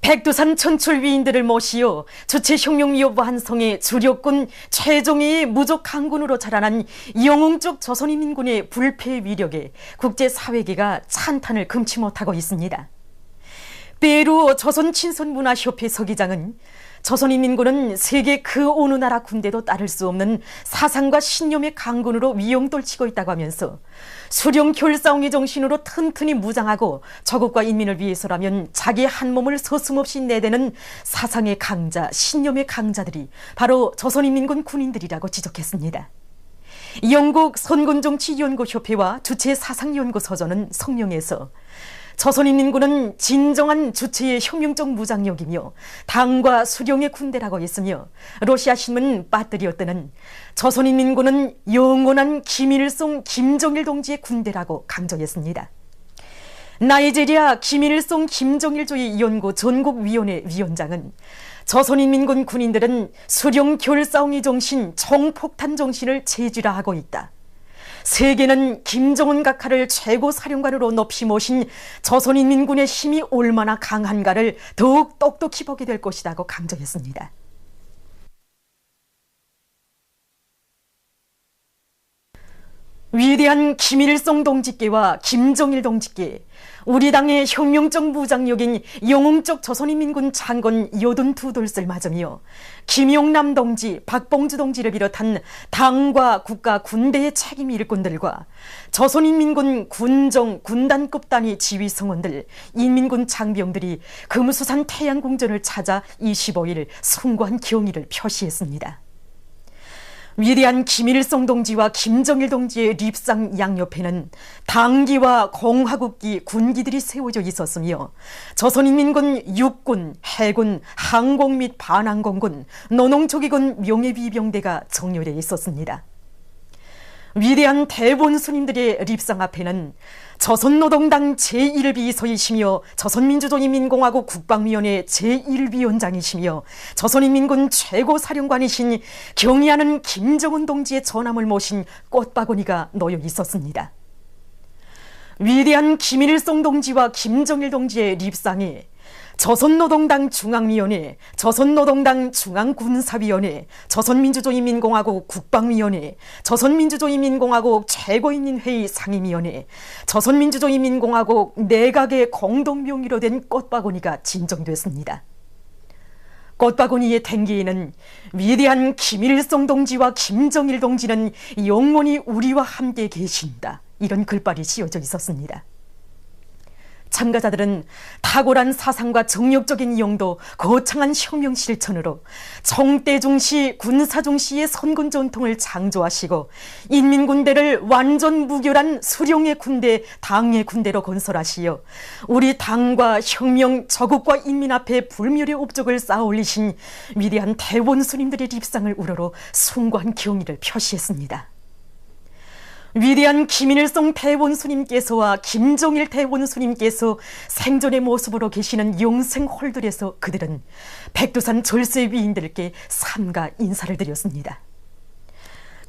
백두산 천출 위인들을 모시어 주체 혁명위협 완성의 주력군 최종의 무적 강군으로 자라난 영웅적 조선인민군의 불패 위력에 국제사회계가 찬탄을 금치 못하고 있습니다. 페루 조선친선문화협회 서기장은 조선인민군은 세계 그 어느 나라 군대도 따를 수 없는 사상과 신념의 강군으로 위용떨치고 있다고 하면서 수령 결사옹의 정신으로 튼튼히 무장하고 조국과 인민을 위해서라면 자기 한 몸을 서슴없이 내대는 사상의 강자, 신념의 강자들이 바로 조선인민군 군인들이라고 지적했습니다. 영국 선군정치연구협회와 주체사상연구소저는 성명에서 조선인민군은 진정한 주체의 혁명적 무장력이며 당과 수령의 군대라고 했으며 러시아 신문 빠뜨리었다는 조선인민군은 영원한 김일성, 김정일 동지의 군대라고 강조했습니다. 나이지리아 김일성, 김정일주의 연구 전국위원회 위원장은 조선인민군 군인들은 수령 결사옹의 정신, 총폭탄 정신을 체질화하고 있다. 세계는 김정은 각하를 최고 사령관으로 높이 모신 조선인민군의 힘이 얼마나 강한가를 더욱 똑똑히 보게 될 것이라고 강조했습니다. 위대한 김일성 동지께와 김정일 동지께 우리 당의 혁명적 무장력인 영웅적 조선인민군 장군 82돌을 맞으며 김용남 동지, 박봉주 동지를 비롯한 당과 국가 군대의 책임 일꾼들과 조선인민군 군정, 군단급 단위 지휘 성원들, 인민군 장병들이 금수산 태양궁전을 찾아 25일 숭고한 경의를 표시했습니다. 위대한 김일성 동지와 김정일 동지의 립상 양옆에는 당기와 공화국기, 군기들이 세워져 있었으며 조선인민군 육군, 해군, 항공 및 반항공군, 노농조기군 명예비병대가 정렬해 있었습니다. 위대한 대본스님들의 립상 앞에는 조선노동당 제1비서이시며 조선민주주의인민공화국 국방위원회 제1위원장이시며 조선인민군 최고사령관이신 경의하는 김정은 동지의 전함을 모신 꽃바구니가 놓여 있었습니다. 위대한 김일성 동지와 김정일 동지의 립상에 조선노동당 중앙위원회, 조선노동당 중앙군사위원회, 조선민주주의인민공화국 국방위원회, 조선민주주의인민공화국 최고인민회의 상임위원회, 조선민주주의인민공화국 내각의 공동명의로 된 꽃바구니가 진정됐습니다. 꽃바구니의 탱기에는 위대한 김일성 동지와 김정일 동지는 영원히 우리와 함께 계신다, 이런 글발이 씌워져 있었습니다. 참가자들은 탁월한 사상과 정력적인 용도, 거창한 혁명 실천으로 청대중시, 군사중시의 선군 전통을 창조하시고 인민군대를 완전 무결한 수령의 군대, 당의 군대로 건설하시어 우리 당과 혁명, 조국과 인민 앞에 불멸의 업적을 쌓아 올리신 위대한 대원수님들의 립상을 우러러 숭고한 경의를 표시했습니다. 위대한 김일성 대원수님께서와 김정일 대원수님께서 생전의 모습으로 계시는 영생홀들에서 그들은 백두산 절세 위인들께 삼가 인사를 드렸습니다.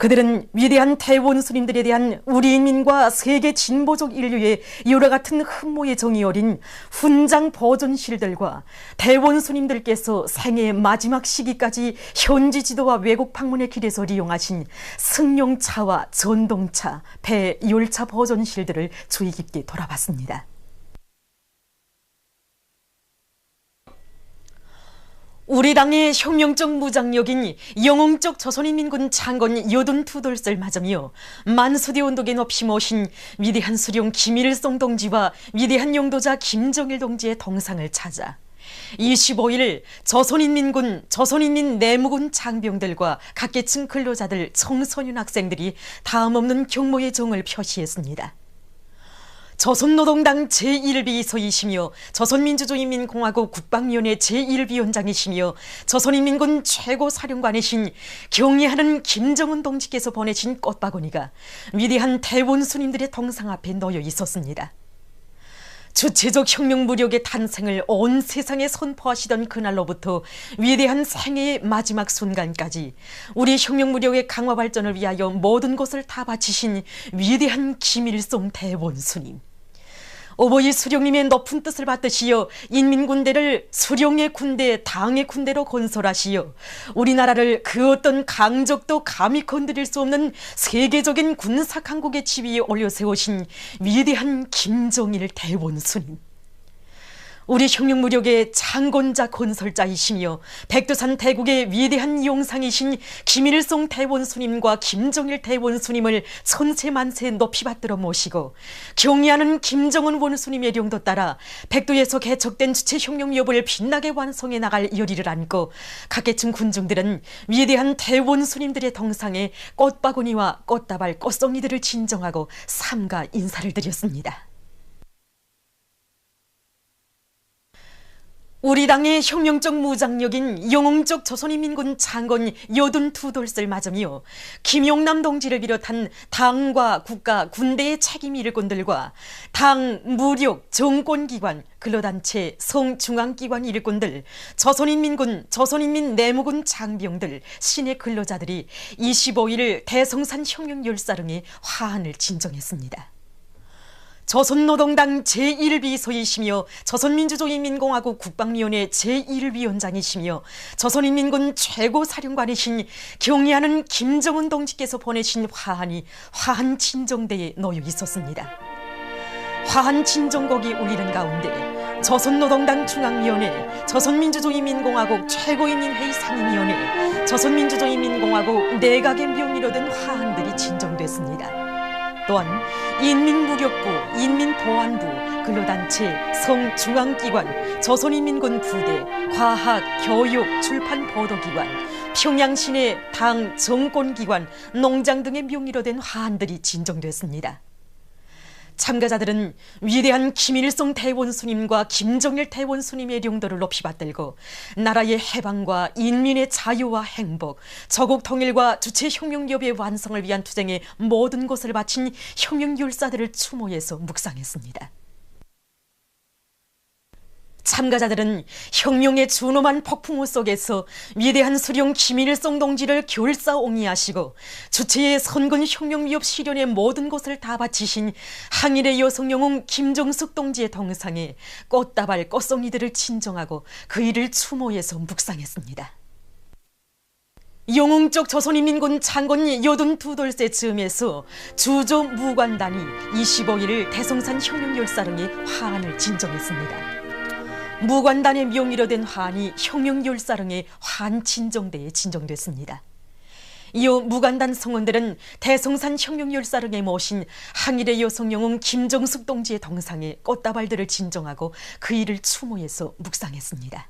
그들은 위대한 대원수님들에 대한 우리 인민과 세계 진보적 인류의 여러 같은 흠모의 정이 어린 훈장 보존실들과 대원수님들께서 생애의 마지막 시기까지 현지 지도와 외국 방문의 길에서 이용하신 승용차와 전동차, 배, 열차 보존실들을 주의 깊게 돌아봤습니다. 우리 당의 혁명적 무장력인 영웅적 조선인민군 장군 82돌을 맞으며 만수대 언덕에 높이 모신 위대한 수령 김일성 동지와 위대한 용도자 김정일 동지의 동상을 찾아 25일 조선인민군, 조선인민 내무군 장병들과 각계층 근로자들, 청소년 학생들이 다음없는 경모의 정을 표시했습니다. 조선노동당 제1비서이시며 조선민주주의인민공화국 국방위원회 제1위원장이시며 조선인민군 최고사령관이신 경의하는 김정은 동지께서 보내신 꽃바구니가 위대한 대원수님들의 동상 앞에 놓여 있었습니다. 주체적 혁명 무력의 탄생을 온 세상에 선포하시던 그날로부터 위대한 생애의 마지막 순간까지 우리 혁명 무력의 강화 발전을 위하여 모든 것을 다 바치신 위대한 김일성 대원수님, 어버이 수령님의 높은 뜻을 받드시어 인민군대를 수령의 군대, 당의 군대로 건설하시어 우리나라를 그 어떤 강적도 감히 건드릴 수 없는 세계적인 군사 강국의 지위에 올려세우신 위대한 김정일 대원수님. 우리 혁명무력의 창건자 건설자이시며 백두산 대국의 위대한 용상이신 김일성 대원수님과 김정일 대원수님을 천세만세 높이 받들어 모시고 경의하는 김정은 원수님의 령도 따라 백두에서 개척된 주체혁명위협을 빛나게 완성해 나갈 열의를 안고 각계층 군중들은 위대한 대원수님들의 덩상에 꽃바구니와 꽃다발, 꽃송이들을 진정하고 삼가 인사를 드렸습니다. 우리 당의 혁명적 무장력인 영웅적 조선인민군 장군 82돌을 맞으며 김용남 동지를 비롯한 당과 국가, 군대의 책임 일꾼들과 당, 무력, 정권기관, 근로단체, 성중앙기관 일꾼들, 조선인민군, 조선인민 내무군 장병들, 시내 근로자들이 25일 대성산 혁명열사릉에 화환을 진정했습니다. 조선노동당 제1비서이시며 조선민주주의인민공화국 국방위원회 제1위원장이시며 조선인민군 최고사령관이신 경의하는 김정은 동지께서 보내신 화환이 화환친정대에 놓여 있었습니다. 화환친정곡이 울리는 가운데 조선노동당 중앙위원회, 조선민주주의인민공화국 최고인민회의 상임위원회, 조선민주주의인민공화국 내각의 명의로 된 화환들이 진정됐습니다. 또한 인민무력부, 인민보안부, 근로단체, 성중앙기관, 조선인민군 부대, 과학, 교육, 출판, 보도기관, 평양시내 당, 정권기관, 농장 등의 명의로 된 화환들이 진정됐습니다. 참가자들은 위대한 김일성 대원수님과 김정일 대원수님의 령도를 높이 받들고 나라의 해방과 인민의 자유와 행복, 조국 통일과 주체혁명기업의 완성을 위한 투쟁에 모든 것을 바친 혁명율사들을 추모해서 묵상했습니다. 참가자들은 혁명의 준엄한 폭풍우 속에서 위대한 수령 김일성 동지를 결사옹이하시고 주체의 선군 혁명위협 실현의 모든 것을 다 바치신 항일의 여성영웅 김정숙 동지의 동상에 꽃다발, 꽃송이들을 진정하고 그 일을 추모해서 묵상했습니다. 영웅적 조선인민군 장군 82돌 즈음에서 주조 무관단이 25일 대성산 혁명열사릉에 화환을 진정했습니다. 무관단의 명의로 된 화환이 혁명열사릉의 화환친정대에 진정됐습니다. 이후 무관단 성원들은 대성산 혁명열사릉에 모신 항일의 여성영웅 김정숙 동지의 동상에 꽃다발들을 진정하고 그 일을 추모해서 묵상했습니다.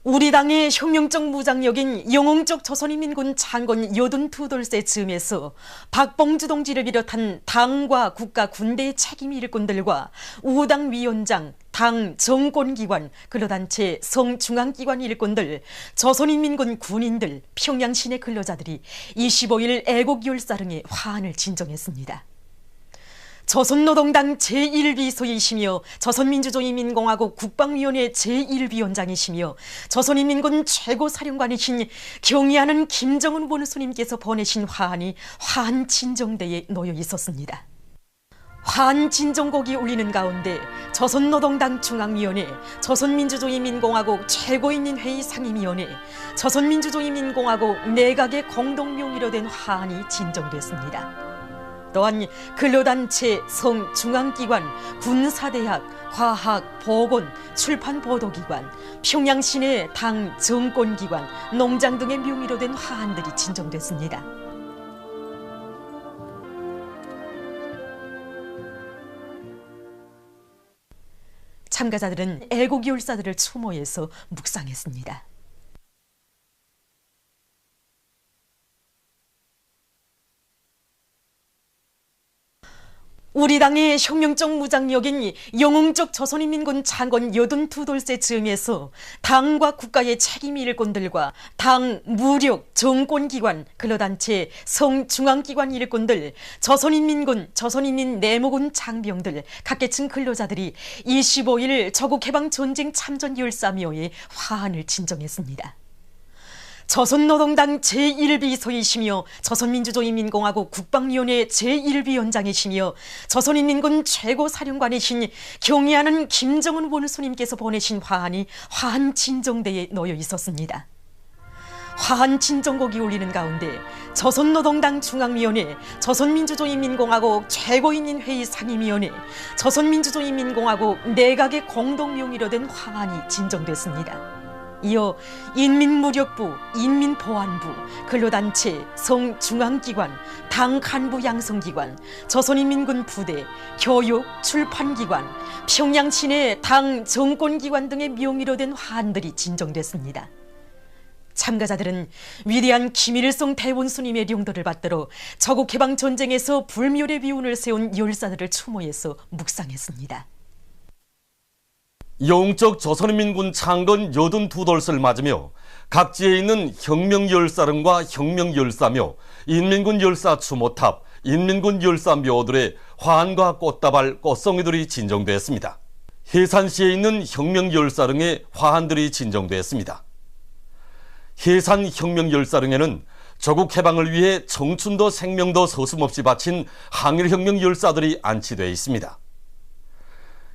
우리 당의 혁명적 무장력인 영웅적 조선인민군 장군 82돌 즈음에서 박봉주 동지를 비롯한 당과 국가, 군대의 책임 일꾼들과 우당 위원장, 당, 정권기관, 근로단체, 성중앙기관 일꾼들, 조선인민군 군인들, 평양시내 근로자들이 25일 애국열사릉에 화환을 진정했습니다. 조선노동당 제1비서이시며 조선민주주의인민공화국 국방위원회 제1위원장이시며 조선인민군 최고사령관이신 경의하는 김정은 원수님께서 보내신 화환이 화환친정대에 놓여 있었습니다. 화환진정곡이 울리는 가운데 조선노동당 중앙위원회, 조선민주주의인민공화국 최고인민회의 상임위원회, 조선민주주의인민공화국 내각의 공동명의로 된 화환이 진정됐습니다. 또한 근로단체, 성중앙기관, 군사대학, 과학, 보건, 출판, 보도기관, 평양시내 당, 정권기관, 농장 등의 명의로 된 화환들이 진정됐습니다. 참가자들은 애국열사들을 추모해서 묵상했습니다. 우리 당의 혁명적 무장력인 영웅적 조선인민군 장군 82돌 즈음에서 당과 국가의 책임 일꾼들과 당, 무력, 정권기관, 근로단체, 성중앙기관 일꾼들, 조선인민군, 조선인민 내무군 장병들, 각계층 근로자들이 25일 조국해방전쟁 참전열사묘에 화환을 진정했습니다. 조선노동당 제1비서이시며 조선민주주의인민공화국 국방위원회 제1위원장이시며 조선인민군 최고사령관이신 경의하는 김정은 원수님께서 보내신 화환이 화환진정대에 놓여 있었습니다. 화환진정곡이 울리는 가운데 조선노동당 중앙위원회, 조선민주주의인민공화국 최고인민회의 상임위원회, 조선민주주의인민공화국 내각의 공동명의로 된 화환이 진정됐습니다. 이어 인민무력부, 인민보안부, 근로단체, 성중앙기관, 당 간부 양성기관, 조선인민군 부대, 교육, 출판기관, 평양 시내 당 정권기관 등의 명의로 된 화환들이 진정됐습니다. 참가자들은 위대한 김일성 대원수님의 용도를 받들어 조국해방전쟁에서 불멸의 비운을 세운 열사들을 추모해서 묵상했습니다. 영웅적 조선인민군 창건 82돌을 맞으며 각지에 있는 혁명열사릉과 혁명열사묘, 인민군열사 추모탑, 인민군열사묘들의 화환과 꽃다발, 꽃송이들이 진정됐습니다. 해산시에 있는 혁명열사릉의 화환들이 진정됐습니다. 해산 혁명열사릉에는 조국 해방을 위해 청춘도 생명도 서슴없이 바친 항일혁명 열사들이 안치되어 있습니다.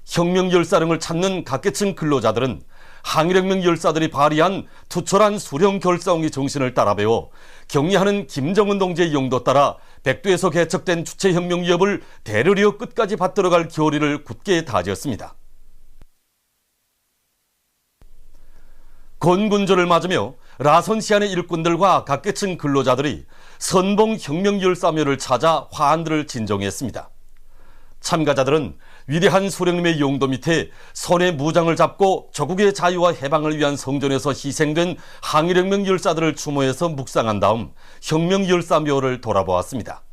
혁명열사릉을 찾는 각계층 근로자들은 항일혁명 열사들이 발휘한 투철한 수령 결사옹의 정신을 따라 배워 경의하는 김정은 동지의 용도 따라 백두에서 개척된 주체혁명위협을 대르리어 끝까지 받들어갈 결의를 굳게 다졌습니다. 건군절을 맞으며 라선시안의 일꾼들과 각계층 근로자들이 선봉 혁명열사묘를 찾아 화환들을 진정했습니다. 참가자들은 위대한 소령님의 용도 밑에 손에 무장을 잡고 조국의 자유와 해방을 위한 성전에서 희생된 항일혁명 열사들을 추모해서 묵상한 다음 혁명열사묘를 돌아보았습니다.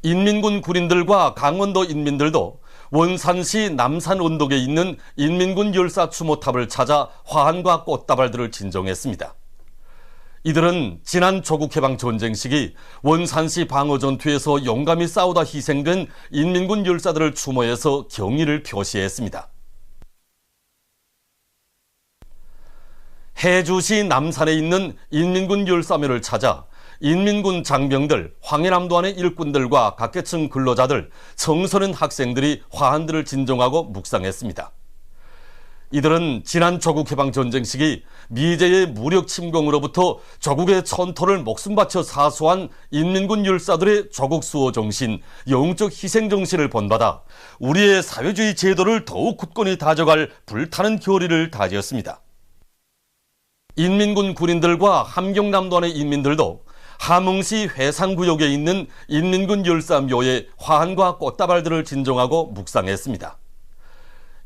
인민군 군인들과 강원도 인민들도 원산시 남산 언덕에 있는 인민군 열사 추모탑을 찾아 화환과 꽃다발들을 진정했습니다. 이들은 지난 조국해방 전쟁 시기 원산시 방어전투에서 용감히 싸우다 희생된 인민군 열사들을 추모해서 경의를 표시했습니다. 해주시 남산에 있는 인민군 열사묘를 찾아 인민군 장병들, 황해남도안의 일꾼들과 각계층 근로자들, 청소년 학생들이 화환들을 진정하고 묵상했습니다. 이들은 지난 조국해방 전쟁 시기 미제의 무력 침공으로부터 조국의 천토를 목숨 바쳐 사수한 인민군 열사들의 조국 수호 정신, 영웅적 희생 정신을 본받아 우리의 사회주의 제도를 더욱 굳건히 다져갈 불타는 결의를 다지었습니다. 인민군 군인들과 함경남도안의 인민들도 함흥시 회상구역에 있는 인민군 열사묘에 화환과 꽃다발들을 진정하고 묵상했습니다.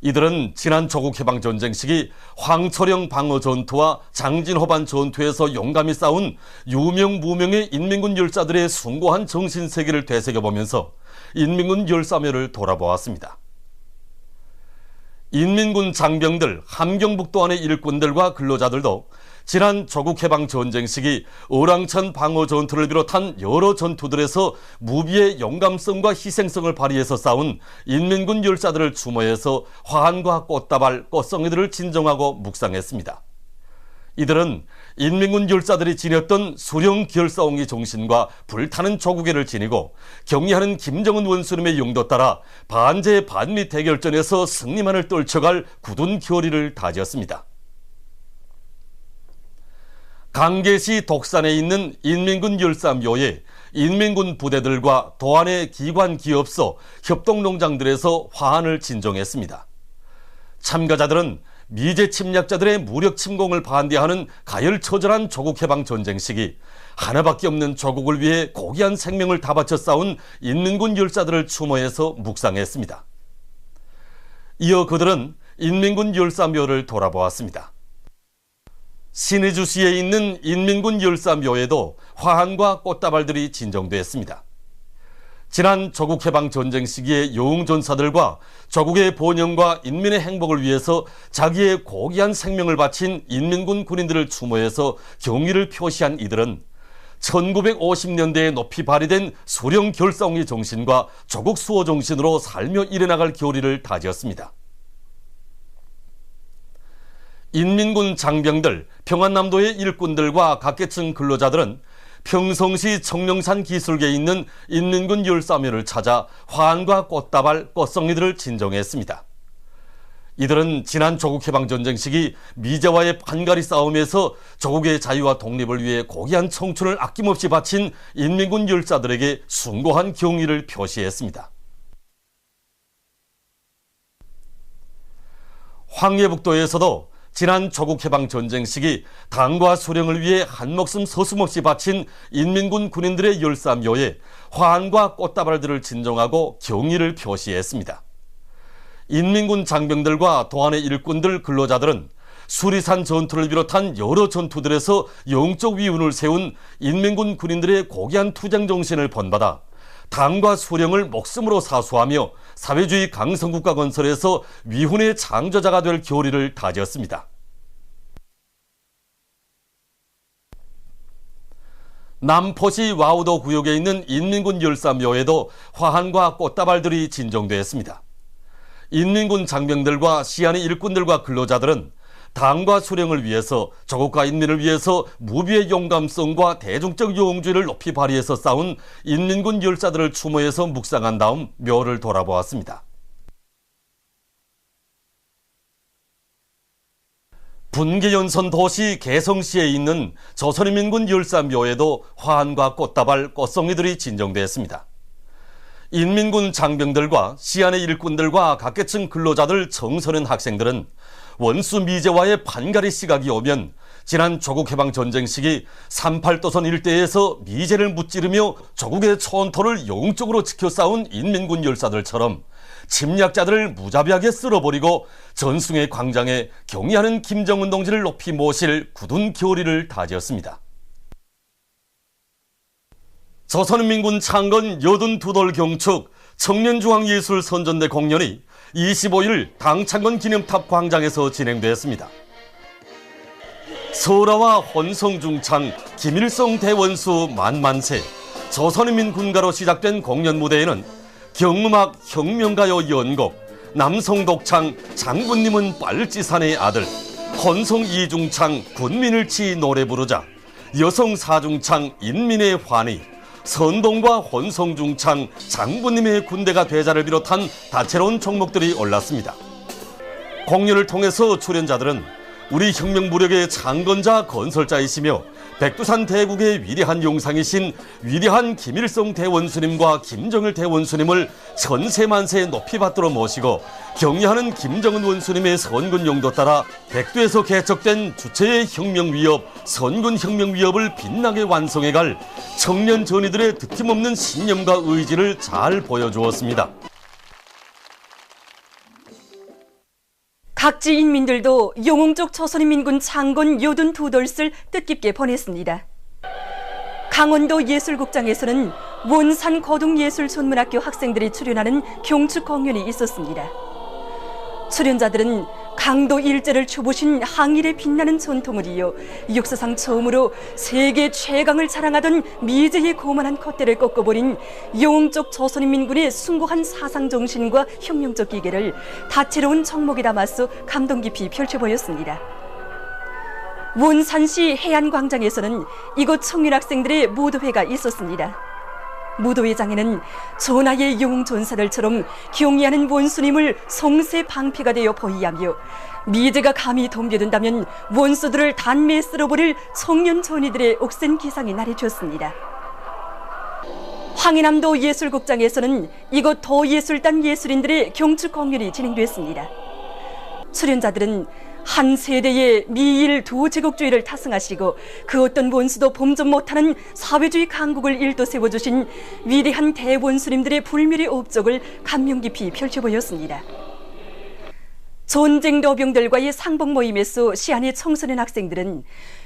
이들은 지난 조국해방 전쟁 시기 황철영 방어 전투와 장진호반 전투에서 용감히 싸운 유명 무명의 인민군 열사들의 숭고한 정신세계를 되새겨보면서 인민군 열사묘를 돌아보았습니다. 인민군 장병들, 함경북도안의 일꾼들과 근로자들도 지난 조국해방 전쟁 시기 어랑천 방어 전투를 비롯한 여러 전투들에서 무비의 용감성과 희생성을 발휘해서 싸운 인민군 열사들을 추모해서 화환과 꽃다발, 꽃송이들을 진정하고 묵상했습니다. 이들은 인민군 열사들이 지녔던 수령 결사옹의 정신과 불타는 조국애를 지니고 경의하는 김정은 원수님의 용도 따라 반제 반미 대결전에서 승리만을 떨쳐갈 굳은 결의를 다졌습니다. 강계시 독산에 있는 인민군 열사묘에 인민군 부대들과 도안의 기관 기업소, 협동농장들에서 화환을 진정했습니다. 참가자들은 미제 침략자들의 무력 침공을 반대하는 가열처절한 조국해방 전쟁 시기 하나밖에 없는 조국을 위해 고귀한 생명을 다 바쳐 싸운 인민군 열사들을 추모해서 묵상했습니다. 이어 그들은 인민군 열사묘를 돌아보았습니다. 신의주시에 있는 인민군 열사묘에도 화환과 꽃다발들이 진정됐습니다. 지난 조국해방 전쟁 시기의 영웅전사들과 조국의 번영과 인민의 행복을 위해서 자기의 고귀한 생명을 바친 인민군 군인들을 추모해서 경의를 표시한 이들은 1950년대에 높이 발휘된 수령 결사옹의 정신과 조국 수호 정신으로 살며 일어나갈 결의를 다졌습니다. 인민군 장병들, 평안남도의 일꾼들과 각계층 근로자들은 평성시 청령산 기술계에 있는 인민군 열사묘를 찾아 화환과 꽃다발, 꽃송이들을 진정했습니다. 이들은 지난 조국해방전쟁 시기 미제와의 판가리 싸움에서 조국의 자유와 독립을 위해 고귀한 청춘을 아낌없이 바친 인민군 열사들에게 숭고한 경의를 표시했습니다. 황해북도에서도 지난 조국해방전쟁 시기 당과 수령을 위해 한목숨 서슴없이 바친 인민군 군인들의 열사묘에 화환과 꽃다발들을 진정하고 경의를 표시했습니다. 인민군 장병들과 동안의 일꾼들 근로자들은 수리산 전투를 비롯한 여러 전투들에서 영적 위운을 세운 인민군 군인들의 고귀한 투쟁 정신을 본받아 당과 수령을 목숨으로 사수하며 사회주의 강성국가 건설에서 위훈의 창조자가 될 결의를 다졌습니다. 남포시 와우도 구역에 있는 인민군 열사묘에도 화환과 꽃다발들이 진정되었습니다. 인민군 장병들과 시안의 일꾼들과 근로자들은 당과 수령을 위해서, 조국과 인민을 위해서 무비의 용감성과 대중적 용주의를 높이 발휘해서 싸운 인민군 열사들을 추모해서 묵상한 다음 묘를 돌아보았습니다. 분계연선 도시 개성시에 있는 조선인민군 열사묘에도 화환과 꽃다발, 꽃송이들이 진정되었습니다. 인민군 장병들과 시안의 일꾼들과 각계층 근로자들 청소년 학생들은 원수 미제와의 판가리 시각이 오면 지난 조국해방전쟁 시기 38도선 일대에서 미제를 무찌르며 조국의 초원토를 영적으로 지켜 싸운 인민군 열사들처럼 침략자들을 무자비하게 쓸어버리고 전숭의 광장에 경의하는 김정은 동지를 높이 모실 굳은 결의를 다지었습니다. 조선인민군 창건 82돌 경축 청년중앙예술선전대 공연이 25일 당창건 기념탑 광장에서 진행되었습니다. 설화와 혼성중창, 김일성 대원수 만만세, 조선인민군가로 시작된 공연 무대에는 경음악 혁명가요 연곡, 남성독창 장군님은 빨치산의 아들, 혼성 이중창 군민을치 노래 부르자, 여성 사중창 인민의 환희, 선동과 혼성중창 장군님의 군대가 되자를 비롯한 다채로운 종목들이 올랐습니다. 공연을 통해서 출연자들은 우리 혁명 무력의 창건자 건설자이시며 백두산 대국의 위대한 용상이신 위대한 김일성 대원수님과 김정일 대원수님을 천세만세 높이 받들어 모시고 경의하는 김정은 원수님의 선군 용도 따라 백두에서 개척된 주체의 혁명 위협, 선군 혁명 위협을 빛나게 완성해갈 청년 전의들의 드팀없는 신념과 의지를 잘 보여주었습니다. 각지 인민들도 영웅적 조선인민군 창건 요둔 두 돌을 뜻깊게 보냈습니다. 강원도 예술국장에서는 원산 고등예술전문학교 학생들이 출연하는 경축 공연이 있었습니다. 출연자들은 강도 일제를 추보신 항일의 빛나는 전통을 이어 역사상 처음으로 세계 최강을 자랑하던 미제의 고만한 콧대를 꺾어버린 영웅적 조선인민군의 숭고한 사상정신과 혁명적 기계를 다채로운 정목에 담아서 감동 깊이 펼쳐보였습니다. 원산시 해안광장에서는 이곳 청년학생들의 무도회가 있었습니다. 무도회장에는 전하의 영웅 전사들처럼 경의하는 원수님을 성세 방패가 되어 보이하며 미제가 감히 덤벼든다면 원수들을 단매에 쓸어버릴 청년 전의들의 옥센 기상이 나래졌습니다. 황해남도 예술국장에서는 이곳 도예술단 예술인들의 경축 공연이 진행됐습니다. 출연자들은 한 세대의 미일 두 제국주의를 탑승하시고 그 어떤 원수도 범접 못하는 사회주의 강국을 일도 세워주신 위대한 대원수님들의 불멸의 업적을 감명 깊이 펼쳐보였습니다. 전쟁 도병들과의 상봉 모임에서 시안의 청소년 학생들은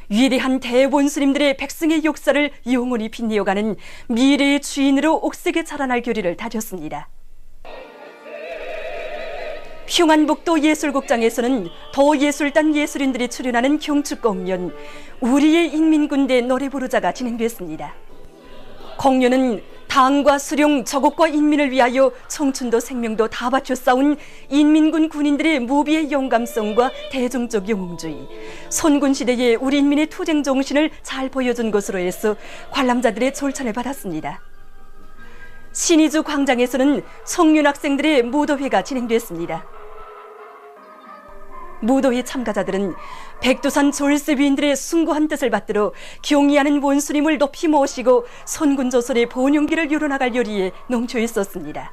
위대한 대원수님들의 백성의 역사를 영원히 빛내어가는 미래의 주인으로 옥색에 자라날 결의를 다졌습니다. 평안북도 예술국장에서는 도예술단 예술인들이 출연하는 경축 공연 우리의 인민군대 노래 부르자가 진행됐습니다. 공연은 당과 수령, 저국과 인민을 위하여 청춘도 생명도 다 바쳐 싸운 인민군 군인들의 무비의 영감성과 대중적 영웅주의, 선군 시대의 우리 인민의 투쟁 정신을 잘 보여준 것으로 해서 관람자들의 절찬을 받았습니다. 신의주 광장에서는 청년 학생들의 무도회가 진행됐습니다. 무도회 참가자들은 백두산 졸세비인들의 숭고한 뜻을 받들어 경의하는 원수님을 높이 모시고 선군조선의 번영기를 이뤄나갈 요리에 넘쳐 있었습니다.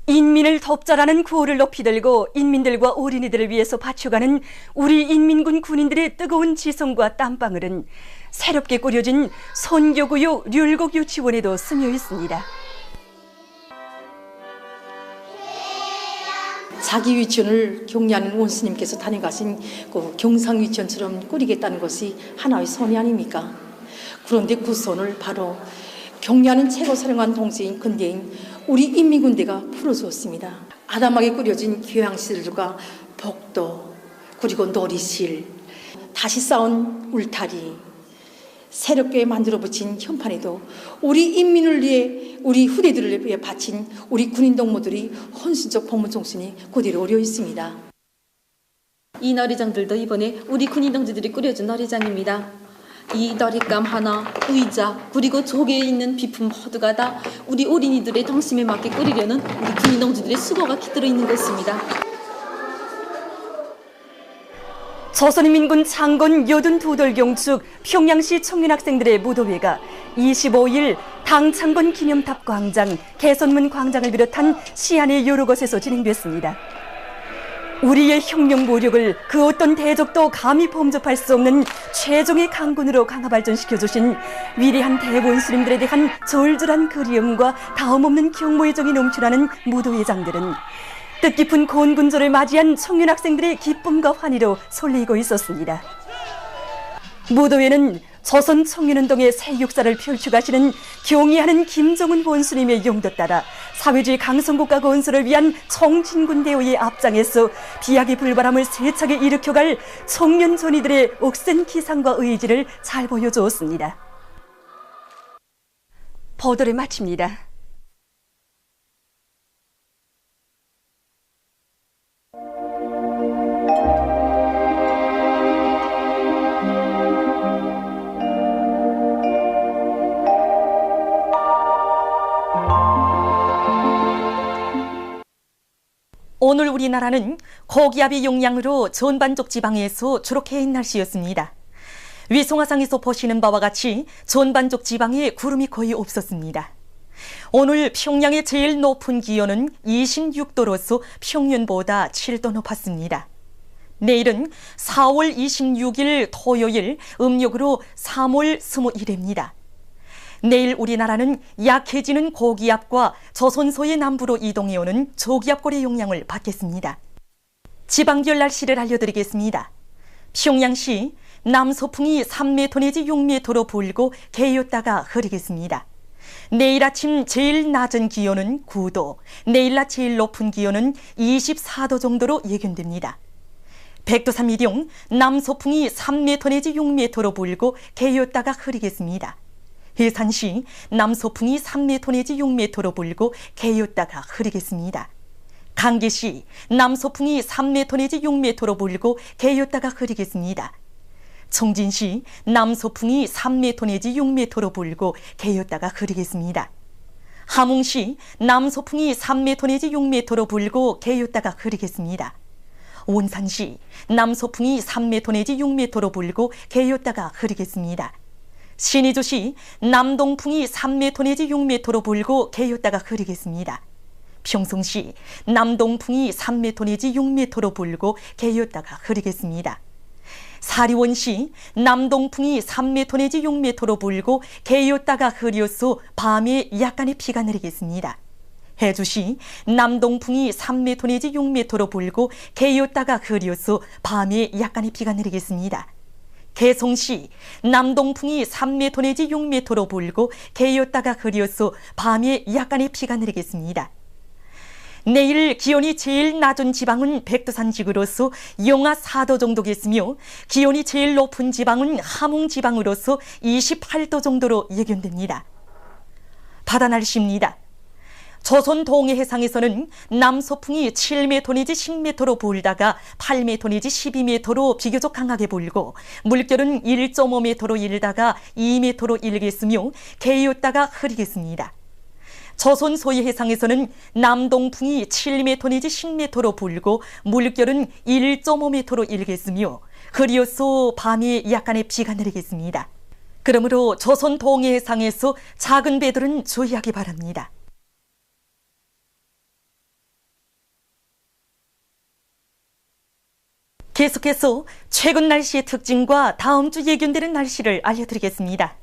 인민을 돕자라는 구호를 높이 들고 인민들과 어린이들을 위해서 바쳐가는 우리 인민군 군인들의 뜨거운 지성과 땀방울은 새롭게 꾸려진 선교구역 률곡유치원에도 스며 있습니다. 자기 유치원을 격려하는 원수님께서 다녀가신 그 경상 유치원처럼 꾸리겠다는 것이 하나의 선이 아닙니까? 그런데 그 선을 바로 격려하는 최고사령관 동지인 근대인 우리 인민군대가 풀어주었습니다. 아담하게 꾸려진 교양시설과 복도, 그리고 놀이실, 다시 쌓은 울타리, 새롭게 만들어 붙인 현판에도 우리 인민을 위해, 우리 후대들을 위해 바친 우리 군인 동무들이 헌신적 복무 정신이 그대로 어려 있습니다. 이 놀이장들도 이번에 우리 군인 동지들이 꾸려준 놀이장입니다. 이 놀잇감 하나, 의자, 그리고 조개에 있는 비품 모두가 다 우리 어린이들의 덩심에 맞게 꾸리려는 우리 군인 동지들의 수고가 깃들어 있는 것입니다. 조선인민군 창건 82돌 경축 평양시 청년학생들의 무도회가 25일 당창건 기념탑 광장, 개선문 광장을 비롯한 시안의 여러 곳에서 진행됐습니다. 우리의 혁명 모력을 그 어떤 대적도 감히 범접할 수 없는 최종의 강군으로 강화 발전시켜주신 위대한 대원수님들에 대한 절절한 그리움과 다음없는 경모의 정이 넘쳐나는 무도회장들은 뜻깊은 건군조를 맞이한 청년학생들의 기쁨과 환희로 설레이고 있었습니다. 무도회는 조선 청년운동의 새 역사를 펼쳐가시는 경의하는 김정은 원수님의 용도 따라 사회주의 강성국가 건설을 위한 청진군 대우의 앞장에서 비약의 불바람을 세차게 일으켜갈 청년 전이들의 억센 기상과 의지를 잘 보여주었습니다. 보도를 마칩니다. 오늘 우리나라는 고기압의 영향으로 전반적 지방에서 주로 개인 날씨였습니다. 위성화상에서 보시는 바와 같이 전반적 지방에 구름이 거의 없었습니다. 오늘 평양의 제일 높은 기온은 26도로서 평년보다 7도 높았습니다. 내일은 4월 26일 토요일 음력으로 3월 21일입니다. 내일 우리나라는 약해지는 고기압과 조선소의 남부로 이동해오는 저기압골의 영향을 받겠습니다. 지방별 날씨를 알려드리겠습니다. 평양시 남서풍이 3m 내지 6m로 불고 개였다가 흐리겠습니다. 내일 아침 제일 낮은 기온은 9도, 내일 낮 제일 높은 기온은 24도 정도로 예견됩니다. 백두산 미령 남서풍이 3m 내지 6m로 불고 개였다가 흐리겠습니다. 해산시 남서풍이 3m 내지 6m로 불고 개였다가 흐리겠습니다. 강계시 남서풍이 3m 내지 6m로 불고 개였다가 흐리겠습니다. 청진시 남서풍이 3m 내지 6m로 불고 개였다가 흐리겠습니다. 함흥시 남서풍이 3m 내지 6m로 불고 개였다가 흐리겠습니다. 원산시 남서풍이 3m 내지 6m로 불고 개였다가 흐리겠습니다. 신의주시 남동풍이 3m 내지 6m로 불고 개였다가 흐리겠습니다. 평성시 남동풍이 3m 내지 6m로 불고 개였다가 흐리겠습니다. 사리원시 남동풍이 3m 내지 6m로 불고 개였다가 흐려서 밤에 약간의 비가 내리겠습니다. 해주시 남동풍이 3m 내지 6m로 불고 개였다가 흐려서 밤에 약간의 비가 내리겠습니다. 개성시 남동풍이 3m 내지 6m로 불고 개였다가 흐려서 밤에 약간의 비가 내리겠습니다. 내일 기온이 제일 낮은 지방은 백두산지구로서 영하 4도 정도겠으며 기온이 제일 높은 지방은 함흥지방으로서 28도 정도로 예견됩니다. 바다 날씨입니다. 조선 동해 해상에서는 남서풍이 7m 내지 10m로 불다가 8m 내지 12m로 비교적 강하게 불고 물결은 1.5m로 일다가 2m로 일겠으며 개였다가 흐리겠습니다. 조선 소해 해상에서는 남동풍이 7m 내지 10m로 불고 물결은 1.5m로 일겠으며 흐리어서 밤에 약간의 비가 내리겠습니다. 그러므로 조선 동해 해상에서 작은 배들은 주의하기 바랍니다. 계속해서 최근 날씨의 특징과 다음 주 예견되는 날씨를 알려드리겠습니다.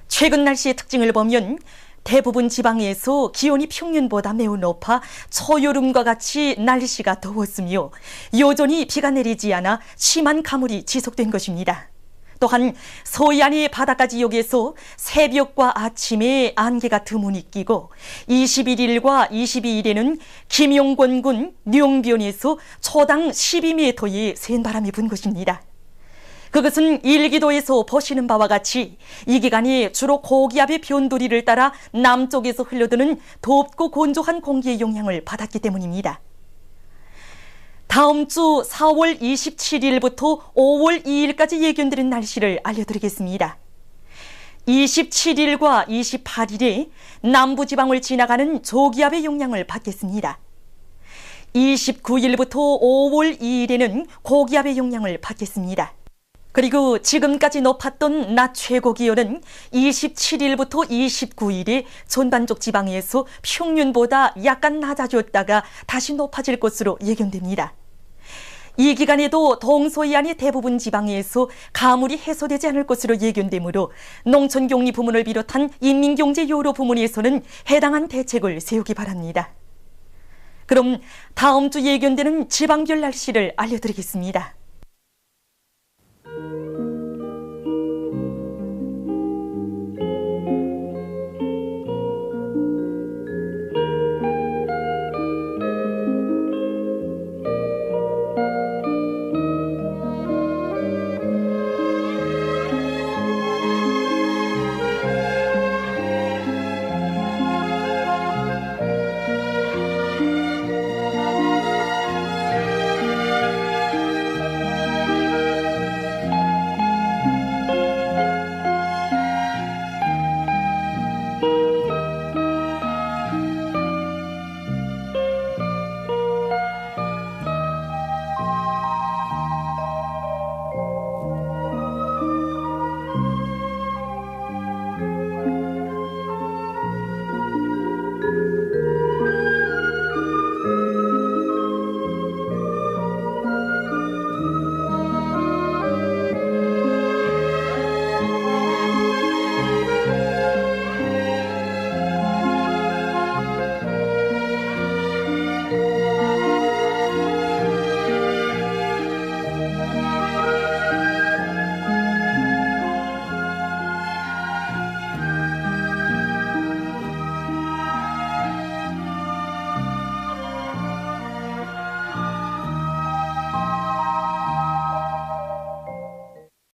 최근 날씨의 특징을 보면 대부분 지방에서 기온이 평년보다 매우 높아 초여름과 같이 날씨가 더웠으며 여전히 비가 내리지 않아 심한 가물이 지속된 것입니다. 또한 서해안의 바닷가 지역에서 새벽과 아침에 안개가 드문이 끼고 21일과 22일에는 김용권군 룡변에서 초당 12m의 센 바람이 분 것입니다. 그것은 일기도에서 보시는 바와 같이 이 기간에 주로 고기압의 변두리를 따라 남쪽에서 흘러드는 덥고 건조한 공기의 영향을 받았기 때문입니다. 다음 주 4월 27일부터 5월 2일까지 예견되는 날씨를 알려드리겠습니다. 27일과 28일에 남부지방을 지나가는 조기압의 영향을 받겠습니다. 29일부터 5월 2일에는 고기압의 영향을 받겠습니다. 그리고 지금까지 높았던 낮 최고 기온은 27일부터 29일에 전반적 지방에서 평년보다 약간 낮아졌다가 다시 높아질 것으로 예견됩니다. 이 기간에도 동서해안의 대부분 지방에서 가물이 해소되지 않을 것으로 예견되므로 농촌격리 부문을 비롯한 인민경제 여러 부문에서는 해당한 대책을 세우기 바랍니다. 그럼 다음 주 예견되는 지방별 날씨를 알려드리겠습니다.